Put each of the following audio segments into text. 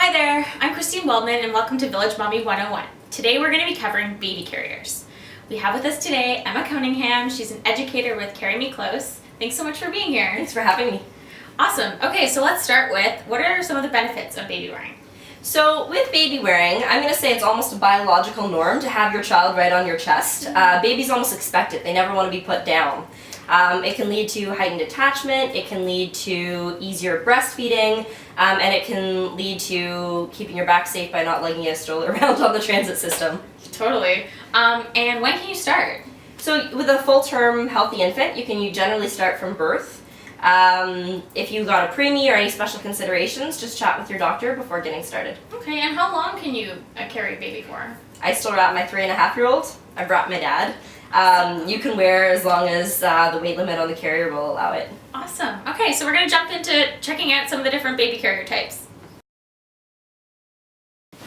Hi there, I'm Christine Waldman and welcome to VillageMommy 101. Today we're going to be covering baby carriers. We have with us today Emma Cunningham. She's an educator with Carry Me Close. Thanks so much for being here. Thanks for having me. Awesome. Okay, so let's start with what are some of the benefits of baby wearing? So with baby wearing, I'm going to say it's almost a biological norm to have your child right on your chest. Babies almost expect it. They never want to be put down. It can lead to heightened attachment, it can lead to easier breastfeeding, and it can lead to keeping your back safe by not lugging a stroller around on the transit system. Totally. And when can you start? So with a full-term healthy infant, you generally start from birth. If you got a preemie or any special considerations, just chat with your doctor before getting started. Okay, and how long can you carry a baby for? I still wrap my 3.5-year-old. I brought my dad. You can wear as long as the weight limit on the carrier will allow it. Awesome. Okay, so we're going to jump into checking out some of the different baby carrier types.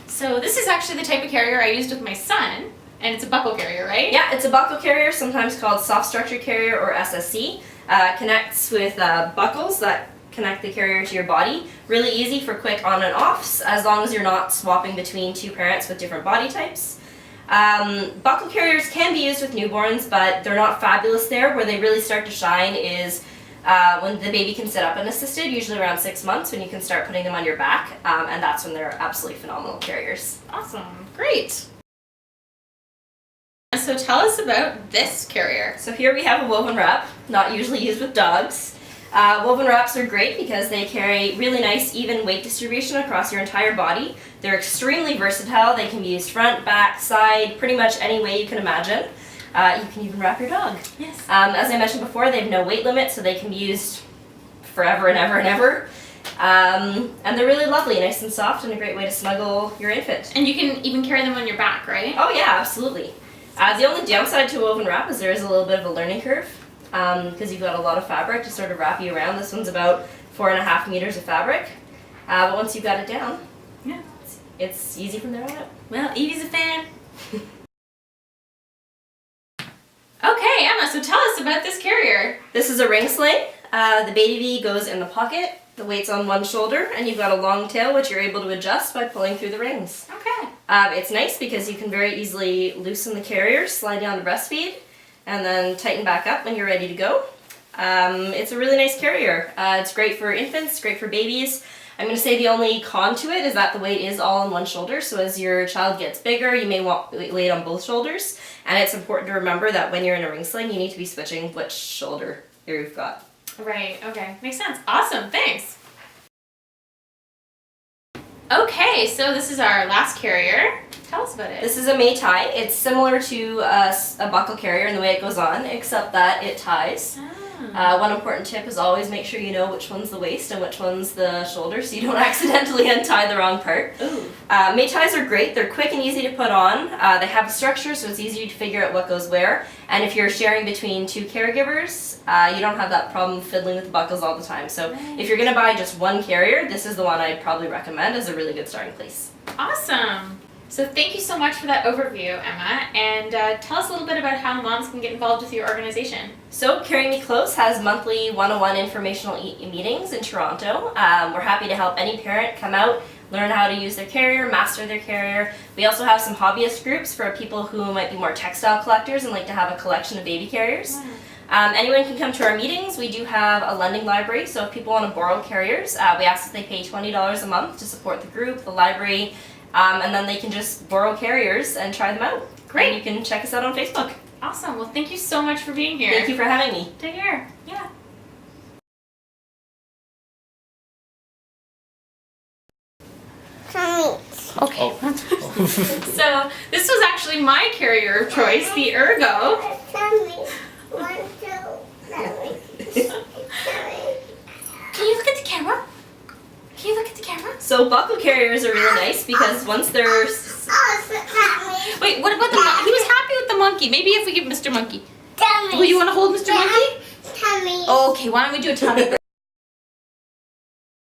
So this is actually the type of carrier I used with my son, and it's a buckle carrier, right? Yeah, it's a buckle carrier, sometimes called soft structure carrier or SSC. Connects with buckles that connect the carrier to your body. Really easy for quick on and offs, as long as you're not swapping between two parents with different body types. Buckle carriers can be used with newborns, but they're not fabulous there. Where they really start to shine is when the baby can sit up unassisted, usually around 6 months, when you can start putting them on your back, and that's when they're absolutely phenomenal carriers. Awesome. Great. So tell us about this carrier. So here we have a woven wrap, not usually used with dogs. Woven wraps are great because they carry really nice even weight distribution across your entire body. They're extremely versatile. They can be used front, back, side, pretty much any way you can imagine. You can even wrap your dog. Yes. As I mentioned before, they have no weight limit, so they can be used forever and ever and ever. And they're really lovely, nice and soft, and a great way to snuggle your infant. And you can even carry them on your back, right? Oh yeah, absolutely. The only downside to a woven wrap is there is a little bit of a learning curve. Because you've got a lot of fabric to sort of wrap you around. This one's about 4.5 meters of fabric. But once you've got it down, Yeah. it's easy from there on out. Well, Evie's a fan. Okay, Emma, so tell us about this carrier. This is a ring sling. The baby goes in the pocket, the weight's on one shoulder, and you've got a long tail which you're able to adjust by pulling through the rings. Okay. It's nice because you can very easily loosen the carrier, slide down to breastfeed, and then tighten back up when you're ready to go. It's a really nice carrier. It's great for infants, great for babies. I'm going to say the only con to it is that the weight is all on one shoulder, so as your child gets bigger, you may want weight on both shoulders, and it's important to remember that when you're in a ring sling, you need to be switching which shoulder you've got. Right, okay. Makes sense. Awesome, thanks. Okay, so this is our last carrier. Tell us about it. This is a May tie. It's similar to a buckle carrier in the way it goes on, except that it ties. One important tip is always make sure you know which one's the waist and which one's the shoulder so you don't accidentally untie the wrong part. Ooh. May ties are great. They're quick and easy to put on. They have a structure so it's easy to figure out what goes where. And if you're sharing between two caregivers, you don't have that problem fiddling with the buckles all the time. So if you're going to buy just one carrier, this is the one I'd probably recommend as a really good starting place. Awesome. So thank you so much for that overview, Emma, and tell us a little bit about how moms can get involved with your organization. So Carry Me Close has monthly 101 informational meetings in Toronto. We're happy to help any parent come out, learn how to use their carrier, master their carrier. We also have some hobbyist groups for people who might be more textile collectors and like to have a collection of baby carriers. Anyone can come to our meetings. We do have a lending library, so if people want to borrow carriers, we ask that they pay $20 a month to support the group, the library, and then they can just borrow carriers and try them out. Great. And you can check us out on Facebook. Awesome. Well, thank you so much for being here. Thank you for having me. Take care. Yeah. Okay. So this was actually my carrier of choice, the Ergo. Can you look at the camera? Can you look at the camera? So buckle carriers are really nice because once they're... Wait, what about the monkey? He was happy with the monkey. Maybe if we give Mr. Monkey. Will you want to hold Mr. Monkey? Tummy. Okay, why don't we do a tummy?